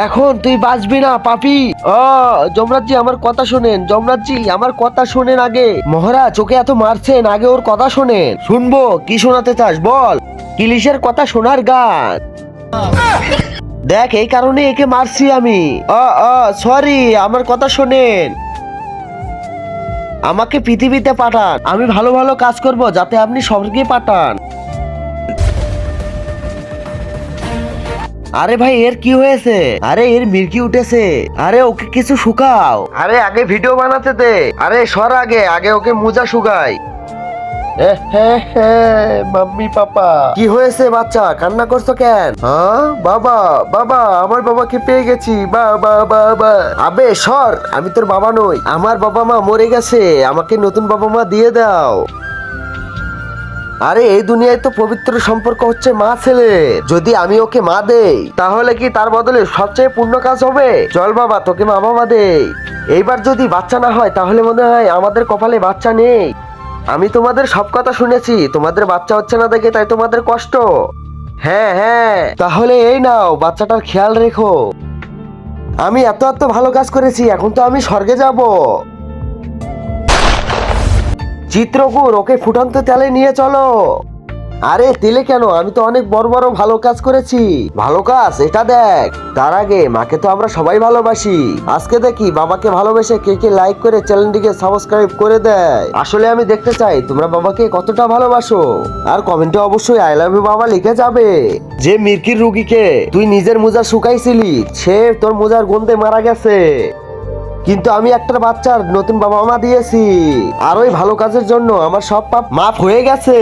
এখন তুই বাঁচবি না পাপি। যমরাজজি আমার কথা শোনেন, যমরাজজি আমার কথা শোনেন। আগে মহারাজ ওকে এত মারছেন, আগে ওর কথা শোনেন। শুনবো, কি শোনাতে চাস বল। কিলিশের কথা শোনার গান। দেখ এই কারণে একে মারছি আমি। সরি, আমার কথা শোনেন। আমাকে পৃথিবীতে পাঠান, আমি ভালো ভালো কাজ করব যাতে আপনি স্বর্গে পাঠান। আরে ভাই এর কি হয়েছে? আরে এর মির্কি উঠেছে। আরে ওকে কিছু শুকাও। আরে আগে ভিডিও বানাতে দে। আরে সর আগে, আগে ওকে মোজা শুকাই। মাম্মি পাপা। কি হয়েছে বাচ্চা, কান্না করছো কেন? হ্যাঁ বাবা, বাবা আমার বাবাকে পেয়ে গেছি। বাবা বাবা। আবে সর, আমি তোর বাবা নই। আমার বাবা মা মরে গেছে, আমাকে নতুন বাবা মা দিয়ে দাও। আরে এই দুনিয়ায় তো পবিত্র সম্পর্ক হচ্ছে মা ছেলে। যদি আমি ওকে মা দেই তাহলে কি তার বদলে সবচেয়ে পূর্ণ কাজ হবে? চল বাবা তোকে মা বাবা দেই। এইবার যদি বাচ্চা না হয় তাহলে মনে হয় আমাদের কপালে বাচ্চা নেই। আমি তোমাদের সব কথা শুনেছি, তোমাদের বাচ্চা হচ্ছে না দেখে তাই তোমাদের কষ্ট। হ্যাঁ হ্যাঁ, তাহলে এই নাও বাচ্চাটার খেয়াল রেখো। আমি এত এত ভালো কাজ করেছি, এখন তো আমি স্বর্গে যাব। চিত্রকূট ওকে ফুটন্ত তেলে নিয়ে চলো। আরে তেলে কেন, আমি তো অনেক বড় বড় ভালো কাজ করেছি। ভালো কাজ এটা দেখ। তার আগে মাকে তো আমরা সবাই ভালোবাসি। আজকে দেখি বাবাকে ভালোবেসে কে কে লাইক করে চ্যানেলটিকে সাবস্ক্রাইব করে দেয়। আসলে আমি দেখতে চাই তোমরা বাবাকে কতটা ভালোবাসো। আর কমেন্টে অবশ্যই আই লাভ ইউ বাবা লিখে যাবে। যে মির্কির রুগীকে তুই নিজের মোজা শুকাইছিলি সে তোর মোজার গন্ধে মারা গেছে, কিন্তু আমি একটা বাচ্চার নতুন বাবা মা দিয়েছি। আর ওই ভালো কাজের জন্য আমার সব পাপ মাফ হয়ে গেছে।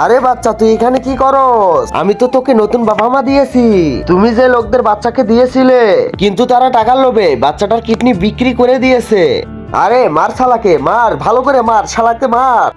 আরে বাচ্চা তুই এখানে কি করস? আমি তো তোকে নতুন বাবা মা দিয়েছি। তুমি যে লোকদের বাচ্চাকে দিয়েছিলে কিন্তু তারা টাকার লোভে বাচ্চাটার কিডনি বিক্রি করে দিয়েছে। আরে মার শালাকে, মার, ভালো করে মার শালাকে, মার।